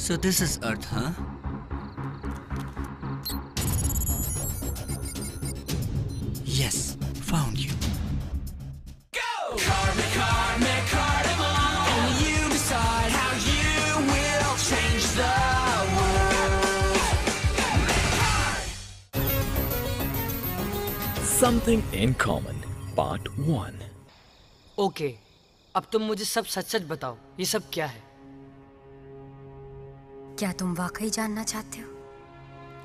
So this is Earth, huh? Yes, found you. Go! Cardamom! And you decide how you will change the world. Something in Common, Part 1. Okay, अब तुम मुझे सब सच सच बताओ, ये सब क्या है? क्या तुम वाकई जानना चाहते हो?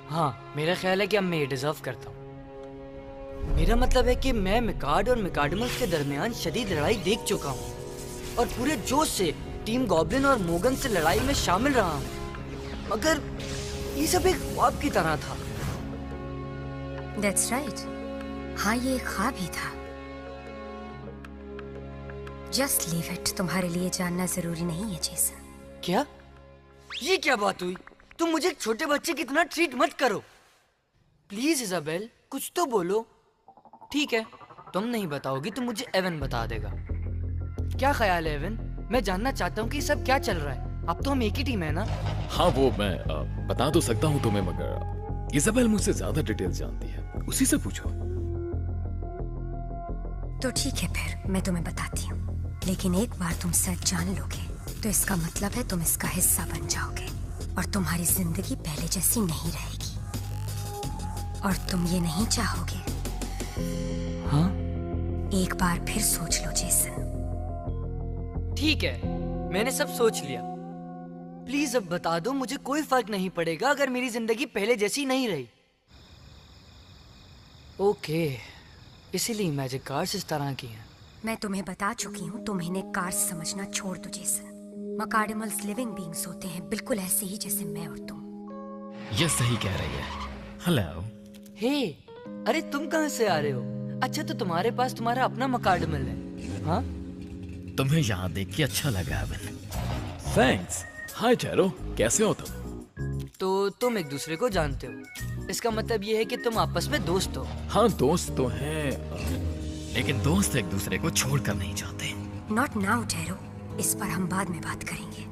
हाँ, मेरा ख्याल है कि अब मैं ये डिजर्व करता हूँ। मेरा मतलब है कि मैं मिकार्ड और मिकार्डिमल्स के दरमियान शदीद लड़ाई देख चुका हूँ और पूरे जोश से टीम गॉब्लिन और मोगन से लड़ाई में शामिल रहा हूँ, मगर ये सब एक ख्वाब की तरह था। That's right. हाँ, ये एक ख्वाब ही था। Just leave it. तुम्हारे लिए जानना जरूरी नहीं है जेसन। क्या? ये क्या बात हुई? तुम मुझे एक छोटे बच्चे की तरह ट्रीट मत करो। प्लीज इजाबेल, कुछ तो बोलो। ठीक है, तुम नहीं बताओगी तो मुझे एवन बता देगा। क्या ख्याल है एवन? मैं जानना चाहता हूँ कि सब क्या चल रहा है। अब तो हम एक ही टीम है ना? हाँ, वो मैं बता तो सकता हूँ तुम्हें, मगर इजाबेल मुझसे ज्यादा डिटेल्स जानती है, उसी से पूछो। तो ठीक है, फिर मैं तुम्हें बताती हूँ, लेकिन एक बार तुम सच जान लोगे तो इसका मतलब है तुम इसका हिस्सा बन जाओगे और तुम्हारी जिंदगी पहले जैसी नहीं रहेगी और तुम ये नहीं चाहोगे। हाँ? एक बार फिर सोच लो जेसन। ठीक है, मैंने सब सोच लिया। प्लीज अब बता दो, मुझे कोई फर्क नहीं पड़ेगा अगर मेरी जिंदगी पहले जैसी नहीं रही। ओके, इसीलिए मैजिक कार्ड्स इस तरह की हैं। मैं तुम्हें बता चुकी हूँ, तुम इन्हें कार्ड्स समझना छोड़ दो जेसन। मकार्डिमल्स लिविंग बीइंग्स होते हैं, बिल्कुल ऐसे ही जैसे मैं और तुम। ये सही कह रही है। हेलो। हे, अरे तुम कहाँ से आ रहे हो? अच्छा, तो तुम्हारे पास तुम्हारा अपना मकार्डिमल है? हाँ? तुम्हें यहाँ देख के अच्छा लगा एवन। थैंक्स। हाय टैरो, कैसे हो तुम? तो तुम एक दूसरे को जानते हो, इसका मतलब ये है कि तुम आपस में दोस्त हो। हाँ, दोस्त तो हैं, लेकिन दोस्त एक दूसरे को छोड़कर नहीं जाते। नॉट नाउ टैरो, इस पर हम बाद में बात करेंगे।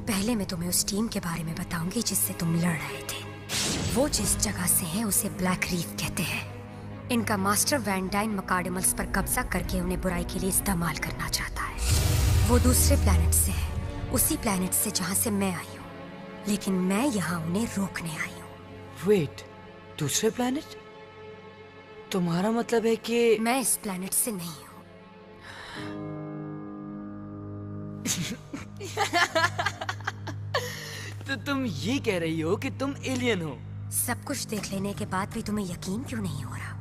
पहले मैं तुम्हें उस टीम के बारे में बताऊंगी जिससे तुम लड़ रहे थे। वो जिस जगह से है उसे ब्लैक रीफ कहते हैं। इनका मास्टर वैन डाइन मकार्डिमल्स पर कब्जा करके उन्हें बुराई के लिए इस्तेमाल करना चाहता है। वो दूसरे प्लेनेट से है, उसी प्लेनेट से जहाँ से मैं आई हूँ, लेकिन मैं यहाँ उन्हें रोकने आई हूँ। वेट, दूसरे प्लेनेट? तुम्हारा मतलब है कि मैं इस प्लेनेट से नहीं हूँ। तो तुम ये कह रही हो कि तुम एलियन हो? सब कुछ देख लेने के बाद भी तुम्हें यकीन क्यों नहीं हो रहा?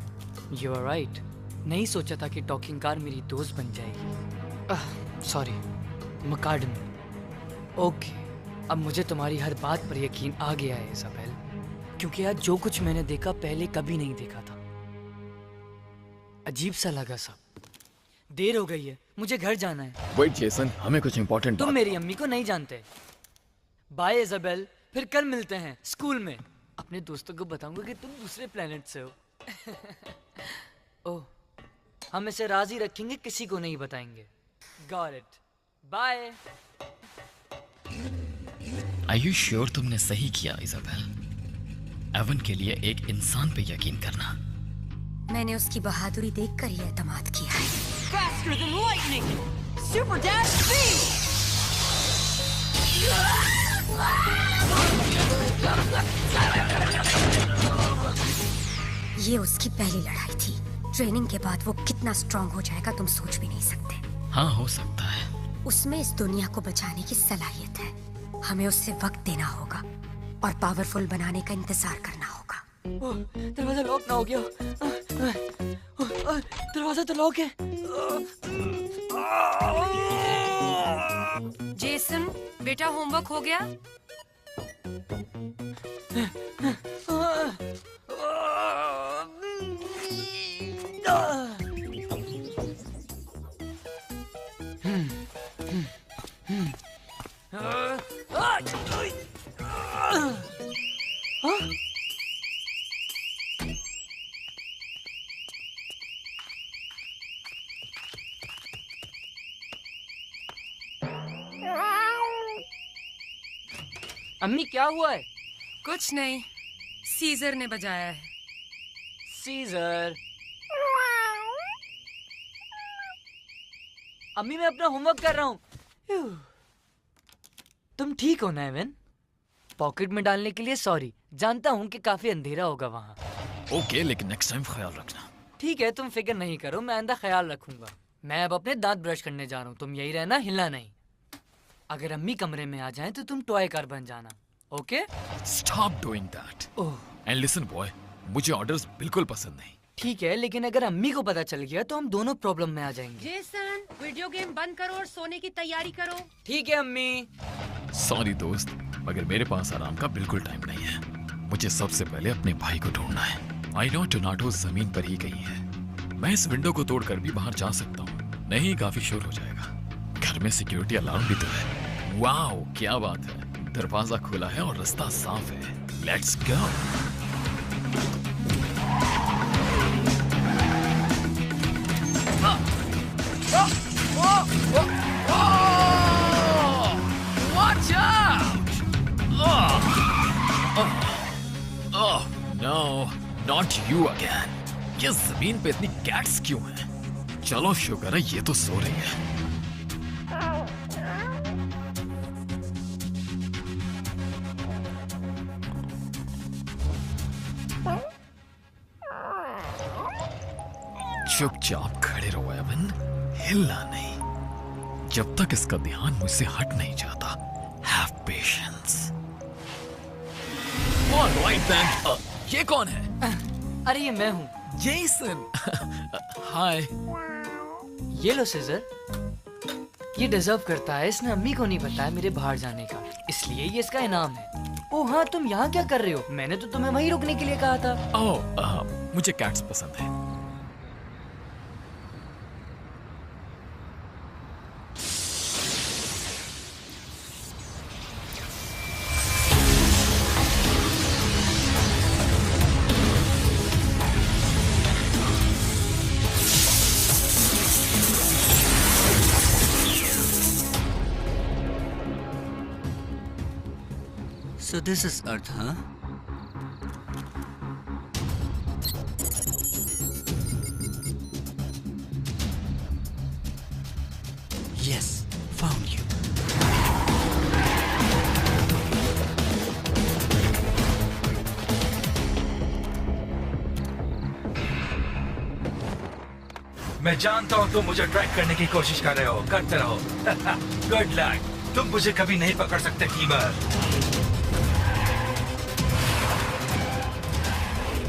You are right. नहीं सोचा था कि टॉकिंग कार मेरी दोस्त बन जाएगी। सॉरी, मकार्डिमल। ओके, अब मुझे तुम्हारी हर बात पर यकीन आ गया है इजाबेल, क्योंकि आज जो कुछ मैंने देखा पहले कभी नहीं देखा था। अजीब सा लगा सब। देर हो गई है, मुझे घर जाना है। वेट जेसन, हमें कुछ इम्पोर्टेंट तुम मेरी अम्मी को नहीं जानते। बाय इजाबेल, फिर कल मिलते हैं स्कूल में। अपने दोस्तों को बताऊंगा कि तुम दूसरे प्लेनेट से हो। ओह, हम इसे राजी रखेंगे, किसी को नहीं बताएंगे। Got it, bye. Are you sure तुमने सही किया इजाबेल? एवन के लिए एक इंसान पे यकीन करना। मैंने उसकी बहादुरी देखकर ही एतमाद किया है। Faster than lightning! Super dash speed! ये उसकी पहली लड़ाई थी। ट्रेनिंग के बाद वो कितना स्ट्रांग हो जाएगा तुम सोच भी नहीं सकते। हाँ, हो सकता है। उसमें इस दुनिया को बचाने की सलाहियत है। हमें उससे वक्त देना होगा और पावरफुल बनाने का इंतजार करना होगा। दरवाजा लॉक ना हो गया। दरवाजा तो लॉक है। जेसन, बेटा होमवर्क हो गया? अम्मी क्या हुआ है? कुछ नहीं, सीजर ने बजाया है। सीजर। अम्मी मैं अपना होमवर्क कर रहा हूँ। तुम ठीक हो ना एवन? पॉकेट में डालने के लिए सॉरी, जानता हूँ कि काफी अंधेरा होगा वहाँ। ओके, लेकिन नेक्स्ट टाइम ख्याल रखना। ठीक है, तुम फिक्र नहीं करो, मैं आइंदा ख्याल रखूंगा। मैं अब अपने दांत ब्रश करने जा रहा हूँ, तुम यही रहना, हिलना नहीं। अगर अम्मी कमरे में आ जाएं तो तुम टॉय कार बन जाना, okay? Stop doing that. Oh And listen boy, मुझे ऑर्डर्स बिल्कुल पसंद नहीं। ठीक है, लेकिन अगर अम्मी को पता चल गया तो हम दोनों प्रॉब्लम में आ जाएंगे। जेसन, वीडियो गेम बंद करो और सोने की तैयारी करो। ठीक है अम्मी। सॉरी दोस्त, मगर मेरे पास आराम का बिल्कुल टाइम नहीं है। मुझे सबसे पहले अपने भाई को ढूंढना है। आई नो टोनाटो जमीन पर ही कहीं है। मैं इस विंडो को तोड़कर भी बाहर जा सकता हूँ। नहीं, काफी शोर हो जाएगा। घर में सिक्योरिटी अलार्म भी तो है। वाओ, क्या बात है, दरवाजा खुला है और रास्ता साफ है। Let's go. Watch out! Oh no, not you again. ये जमीन पे इतनी कैट्स क्यों हैं? चलो शुक्र है ये तो सो रही है। चुपचाप खड़े रहो एवन, हिलना नहीं जब तक इसका ध्यान मुझसे हट नहीं जाता। Have patience. Alright then. ये कौन है? अरे ये मैं हूँ, जेसन। हाय। ये लो सीजर। ये डिजर्व करता है, इसने अम्मी को नहीं बताया मेरे बाहर जाने का, इसलिए ये इसका इनाम है। ओह हाँ, तुम यहाँ क्या कर रहे हो? मैंने तो तुम्हें वहीं रुकने के लिए कहा था। ओह, मुझे कैट्स पसंद है। So this is Earth, huh? Yes, found you. मैं जानता हूँ तुम मुझे ट्रैक करने की कोशिश कर रहे हो, करते रहो। गुड लक, तुम मुझे कभी नहीं पकड़ सकते टीमर।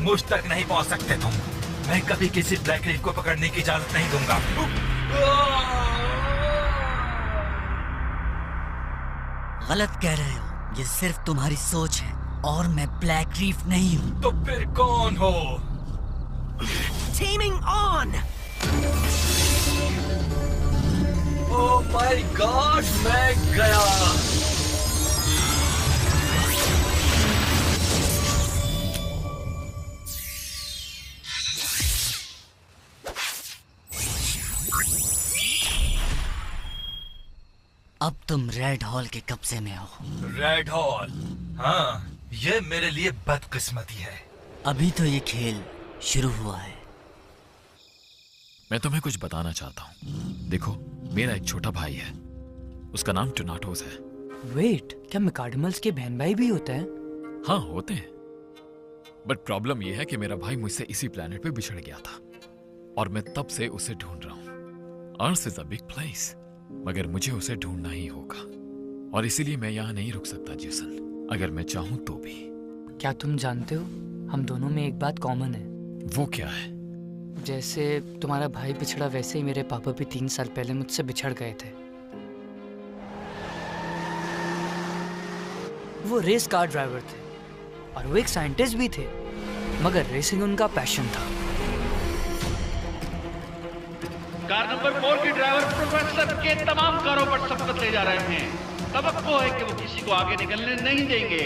मुझ तक नहीं पहुंच सकते तुम। मैं कभी किसी ब्लैक रीफ को पकड़ने की इजाजत नहीं दूंगा। गलत कह रहे हो, ये सिर्फ तुम्हारी सोच है और मैं ब्लैक रीफ नहीं हूँ। तो फिर कौन हो? Teaming on! Oh my God, मैं गया। अब तुम रेड हॉल के कब्जे में हो। Red hall? हाँ, ये मेरे लिए बदकिस्मती है। अभी तो ये खेल शुरू हुआ है। मैं तुम्हें कुछ बताना चाहता हूँ। देखो, मेरा एक छोटा भाई है, उसका नाम टोनाटोस है। वेट, क्या मैकाडमल्स के बहन भाई भी होते हैं? हाँ, होते हैं। बट प्रॉब्लम यह है कि मेरा भाई मुझसे इसी प्लेनेट पे बिछड़ गया था और मैं तब से उसे ढूंढ रहा हूँ। Earth is a big place, मगर मुझे उसे ढूंढना ही होगा और इसीलिए मैं यहाँ नहीं रुक सकता जेसन, अगर मैं चाहूँ तो भी। क्या तुम जानते हो, हम दोनों में एक बात कॉमन है। वो क्या है? जैसे तुम्हारा भाई बिछड़ा, वैसे ही मेरे पापा भी 3 साल पहले मुझसे बिछड़ गए थे। वो रेस कार ड्राइवर थे और वो एक साइंटिस्ट भी थे, मगर रेसिंग उनका पैशन था। कार नंबर 4 के ड्राइवर प्रोफेसर के तमाम कारों पर सबकत ले जा रहे हैं। तवक्को है कि वो किसी को आगे निकलने नहीं देंगे।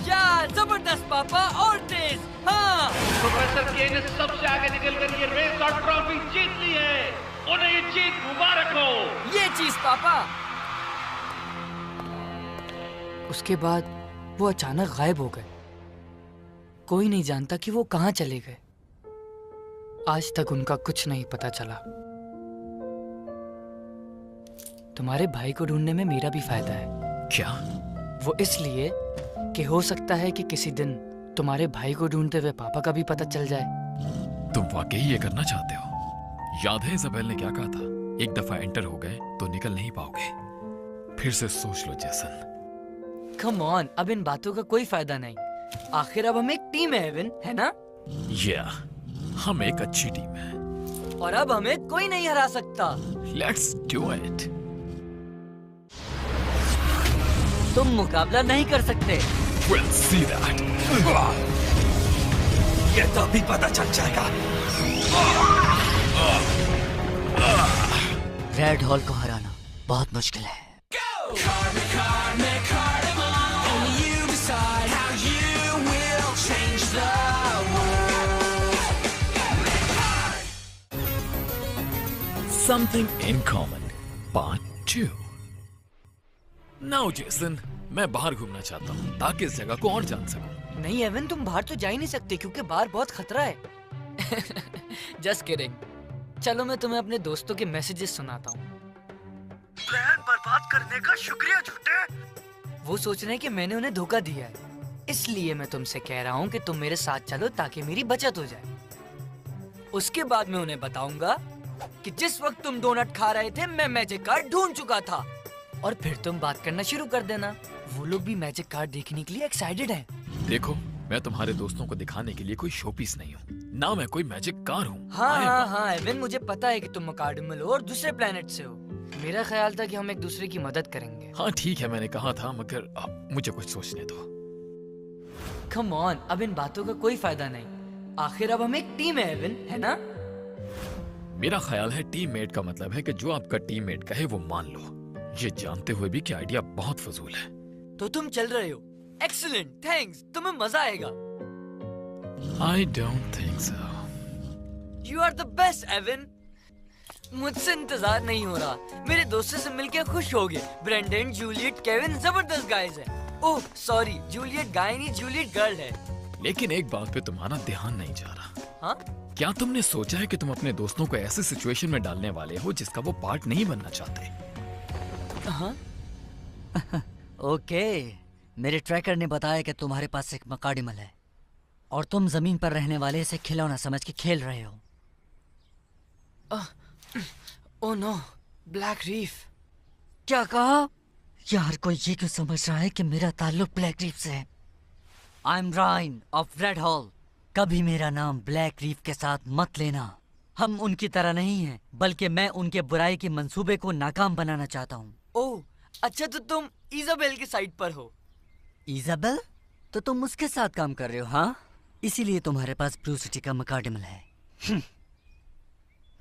या जबरदस्त पापा, और तेज। हाँ, प्रोफेसर के ने सबसे आगे निकलकर ये रेस और ट्रॉफी जीत ली है। उन्हें ये जीत मुबारक हो। ये चीज पापा। उसके बाद वो अचानक गायब हो गए। कोई नहीं जानता कि वो कहाँ चले गए। आज तक उनका कुछ नहीं पता चला। तुम्हारे भाई को ढूंढने में मेरा भी फायदा है। क्या? वो इसलिए कि हो सकता है कि किसी दिन तुम्हारे भाई को ढूंढते हुए पापा का भी पता चल जाए। तुम वाकई ये करना चाहते हो? याद है इजाबेल ने क्या कहा था? एक दफा एंटर हो गए तो निकल नहीं पाओगे। फिर से सोच लो जेसन। कम ऑन, अब इन बातों का कोई फायदा नहीं। आखिर अब हम एक टीम है एवन, है ना? हम एक अच्छी टीम है और अब हमें कोई नहीं हरा सकता। Let's do it. तुम मुकाबला नहीं कर सकते। We'll see that. ये तो अभी पता चल जाएगा। रेड हॉल को हराना बहुत मुश्किल है। Only you decide how you will change the world. Something in common. Part 2. Now Jason, मैं बाहर घूमना चाहता हूँ ताकि इस जगह को और जान सकूं। नहीं एवन, तुम बाहर तो जा ही नहीं सकते क्योंकि बाहर बहुत खतरा है। Just kidding. चलो मैं तुम्हें अपने दोस्तों के मैसेजेस सुनाता हूँ। प्लान बर्बाद करने का शुक्रिया झूठे। वो सोच रहे हैं कि मैंने उन्हें धोखा दिया है, इसलिए मैं तुमसे कह रहा हूँ कि तुम मेरे साथ चलो ताकि मेरी बचत हो जाए। उसके बाद मैं उन्हें बताऊंगा कि जिस वक्त तुम डोनट खा रहे थे मैं मैजिक कार्ड ढूंढ चुका था, और फिर तुम बात करना शुरू कर देना। वो लोग भी मैजिक कार्ड देखने के लिए एक्साइटेड हैं। देखो, मैं तुम्हारे दोस्तों को दिखाने के लिए कोई शो पीस नहीं हूँ, ना मैं कोई मैजिक कार हूँ। हाँ एवन, मुझे पता है कि तुम मकार्डिमल हो और दूसरे प्लेनेट से हो। मेरा ख्याल था कि हम एक दूसरे की मदद करेंगे। हाँ ठीक है, मैंने कहा था, मगर मुझे कुछ सोचने दो। कम ऑन, अब इन बातों का कोई फायदा नहीं। आखिर अब हम एक टीम है एवन, है ना? मेरा ख्याल है टीममेट का मतलब है कि जो आपका टीममेट कहे वो मान लो, ये जानते हुए भी कि आइडिया बहुत फजूल है। तो तुम चल रहे हो? Excellent, thanks. तुम्हें मजा आएगा। I don't think so. You are the best, Evan. मुझसे इंतजार नहीं हो रहा। मेरे दोस्तों से मिलकर खुश हो गए। ब्रेंडन, जूलियट, केविन जबरदस्त गाइज हैं। ओह सॉरी, जूलियट गाय नहीं, जूलियट गर्ल है। लेकिन एक बात पे तुम्हारा ध्यान नहीं जा रहा। हाँ? क्या तुमने सोचा है कि तुम अपने दोस्तों को ऐसे सिचुएशन में डालने वाले हो जिसका वो पार्ट नहीं बनना चाहते? हाँ? ओके, मेरे ट्रैकर ने बताया कि तुम्हारे पास एक मकार्डिमल है और तुम जमीन पर रहने वाले इसे खिलौना समझ के खेल रहे हो। Oh no, black reef. क्या कहा? यार कोई ये क्यों समझ रहा है कि मेरा ताल्लुक ब्लैक रीफ से है? I am reign of red hall. कभी मेरा नाम ब्लैक रीफ के साथ मत लेना। हम उनकी तरह नहीं हैं, बल्कि मैं उनके बुराई के मंसूबे को नाकाम बनाना चाहता हूँ। ओह अच्छा, तो तुम इजाबेल के साइड पर हो। इजाबेल? तो तुम उसके साथ काम कर रहे हो? हाँ, इसीलिए तुम्हारे पास ब्लू सिटी का मकार्डिमल है।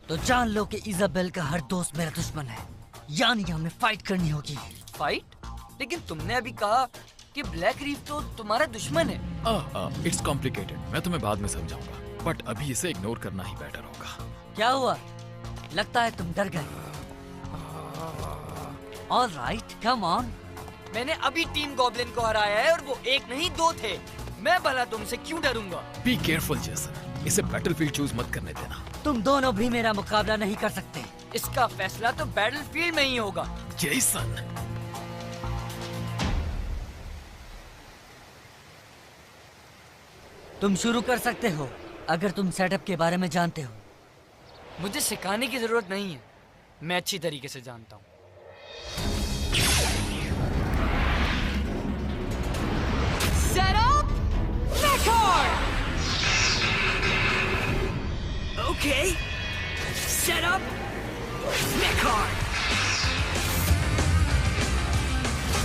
तो जान लो कि इजाबेल का हर दोस्त मेरा दुश्मन है, यानी हमें फाइट करनी होगी। फाइट? लेकिन तुमने अभी कहा कि ब्लैक रीफ तो तुम्हारा दुश्मन है। इट्स कॉम्प्लिकेटेड, मैं तुम्हें बाद में समझाऊंगा, बट अभी इसे इग्नोर करना ही बेटर होगा। क्या हुआ? लगता है तुम डर गए। All right, come on. मैंने अभी टीम गॉब्लिन को हराया है और वो एक नहीं दो थे। मैं भला तुमसे क्यों डरूंगा? बी केयरफुल जेसन, इसे बैटलफील्ड चूज मत करने देना। तुम दोनों भी मेरा मुकाबला नहीं कर सकते। इसका फैसला तो बैटलफील्ड में ही होगा। जेसन, तुम शुरू कर सकते हो अगर तुम सेटअप के बारे में जानते हो। मुझे सिखाने की जरूरत नहीं है, मैं अच्छी तरीके से जानता हूँ। Setup, Mechard. Okay. Setup, Mechard.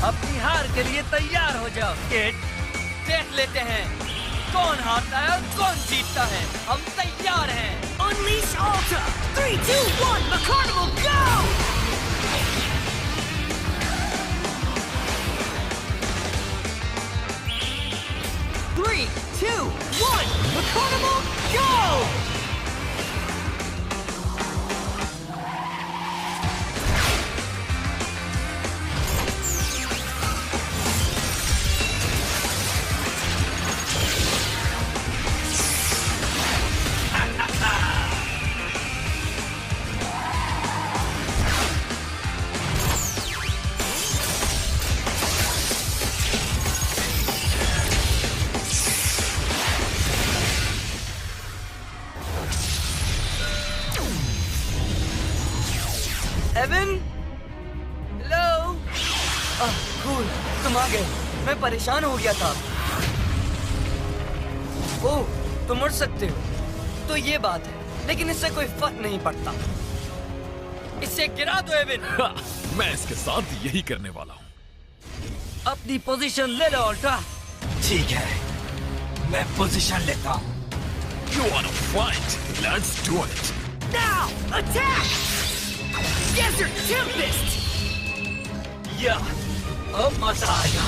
अपनी हार के लिए तैयार हो जाओ किड। देख लेते हैं कौन हारता है और कौन जीतता है। हम तैयार हैं। Unleash Alta. 3, 2, 1. Mechard will go. Three, 2, 1. Carnival, go! Evan, hello. Cool, तुम आ गए। मैं परेशान हो गया था। ओह, तुम उड़ सकते हो तो ये बात है, लेकिन इससे कोई फर्क नहीं पड़ता। इसे गिरा दो एवन। मैं इसके साथ यही करने वाला हूँ। अपनी पोजीशन ले लो अल्ट्रा। ठीक है, मैं पोजीशन लेता हूँ। You wanna fight? Let's do it. Now, attack! Desert Tempest! या, अब मजा आएगा।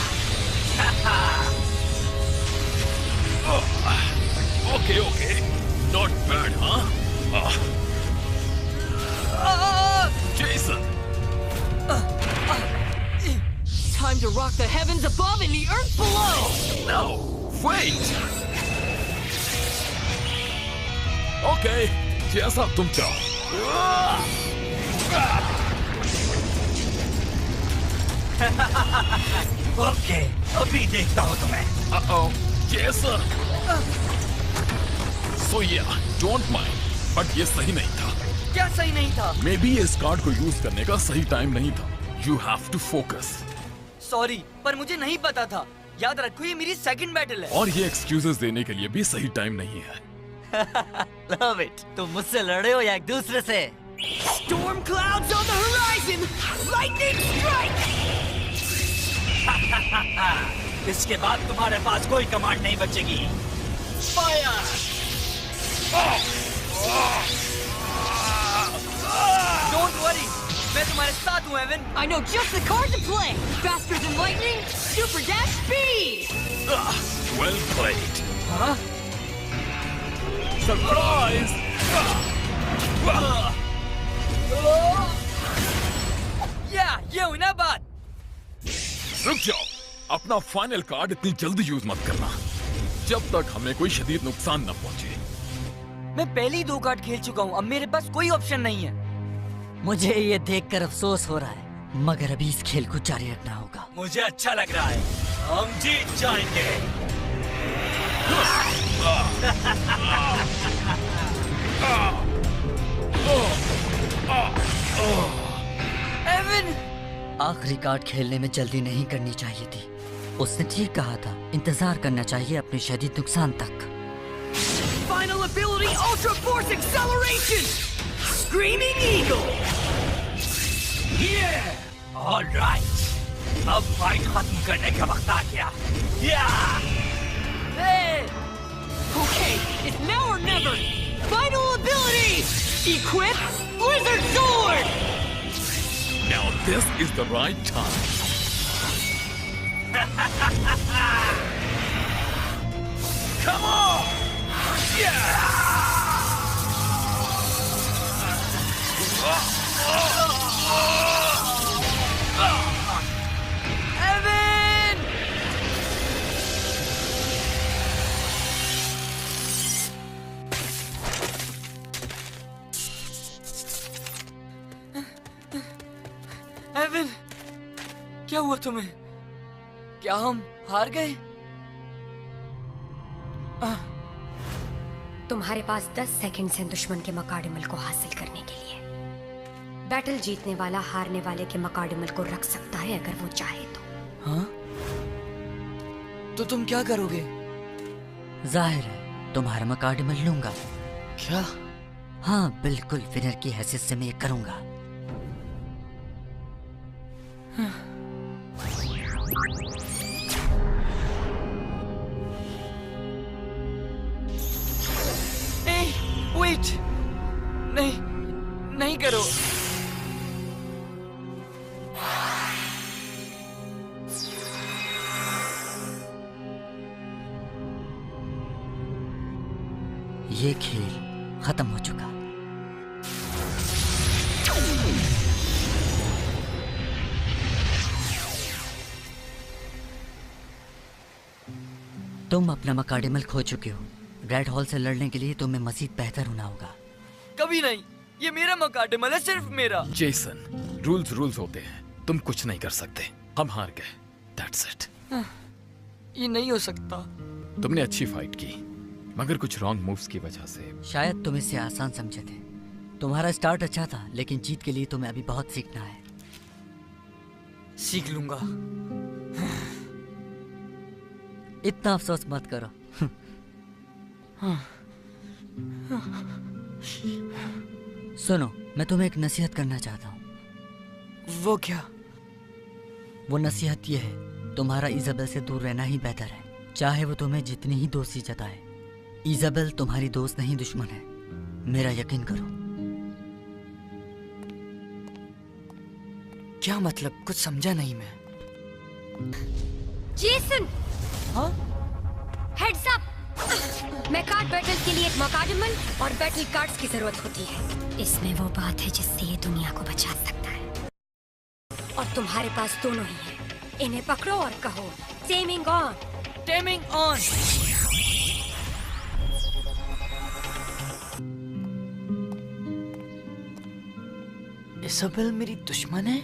Okay. Not bad, huh? Jason. Time to rock the heavens above and the earth below! No, wait. Okay, जैसा तुम चाहो। ओके, अभी देखता हूँ तुम्हें। Jason. So yeah, don't mind. But ये सही नहीं था। क्या सही नहीं था? मे बी इस कार्ड को यूज करने का सही टाइम नहीं था। You have to focus. Sorry, पर मुझे नहीं पता था। याद रखो, ये मेरी सेकंड बैटल है। और ये एक्सक्यूजेस देने के लिए भी सही टाइम नहीं है। Love it. तुम मुझसे लड़े हो या एक दूसरे से? Storm clouds on the horizon! Lightning strike! इसके बाद तुम्हारे पास कोई कमांड नहीं बचेगी। फायर! Don't worry, मैं तुम्हारे साथ हूँ Avon. I know just the card to play! Faster than lightning, super dash speed! Well played. Surprise! ये हुई ना बात। रुक जाओ, अपना फाइनल कार्ड इतनी जल्दी यूज मत करना, जब तक हमें कोई शदीद नुकसान न पहुंचे। मैं पहले ही 2 कार्ड खेल चुका हूँ, अब मेरे पास कोई ऑप्शन नहीं है। मुझे ये देखकर अफसोस हो रहा है, मगर अभी इस खेल को जारी रखना होगा। मुझे अच्छा लग रहा है, हम जीत जाएंगे। एवन! आखिरी कार्ड खेलने में जल्दी नहीं करनी चाहिए थी। उसने ठीक कहा था, इंतजार करना चाहिए अपने शदीद नुकसान तक। Final ability, Ultra Force Acceleration! Screaming Eagle! Yeah! All right. अब फाइट खत्म करने का वक्त आ गया। Yeah! Okay, it's now or never! Final ability! Equip Blizzard Sword! Now this is the right time. Come on! Evan! Evan, क्या हुआ तुम्हें? क्या हम हार गए? तुम्हारे पास 10 सेकंड्स हैं दुश्मन के मकाडिमल को हासिल करने के लिए। बैटल जीतने वाला हारने वाले के मकाडिमल को रख सकता है अगर वो चाहे तो। हाँ? तो तुम क्या करोगे? जाहिर है तुम्हारा मकाडिमल लूंगा। क्या? हाँ बिल्कुल, विनर की हैसियत से मैं ये करूंगा। वेट, नहीं, नहीं करो। ये खेल खत्म हो चुका। तुम अपना मकाडिमल खो चुके हो। रेड हॉल से लड़ने के लिए तुम्हें मजीद बेहतर होना होगा। कभी नहीं, ये मेरा मकाडिमल है, सिर्फ मेरा। जेसन, रूल्स होते हैं, तुम कुछ नहीं कर सकते। हम हार गए, दैट्स इट। ये नहीं हो सकता। तुमने अच्छी फाइट की, मगर कुछ रॉन्ग मूव्स की वजह से। शायद तुम इसे आसान समझे थे, तुम्हारा स्टार्ट अच्छा था, लेकिन जीत के लिए तुम्हें अभी बहुत सीखना है। सीख लूंगा। इतना अफसोस मत करो। सुनो, मैं तुम्हें एक नसीहत करना चाहता हूँ। वो क्या? वो नसीहत ये है, तुम्हारा इजाबेल से दूर रहना ही बेहतर है, चाहे वो तुम्हें जितनी ही दोस्ती जताए। इजाबेल तुम्हारी दोस्त नहीं, दुश्मन है, मेरा यकीन करो। क्या मतलब? कुछ समझा नहीं मैं। जेसन! हाँ? Heads up! मैं कार्ड बैटल के लिए एक मोकाडमल और बैटल कार्ड्स की जरूरत होती है। इसमें वो बात है जिससे ये दुनिया को बचा सकता है, और तुम्हारे पास दोनों ही हैं। इन्हें पकड़ो और कहो taming on. Taming on. Isabel मेरी दुश्मन है?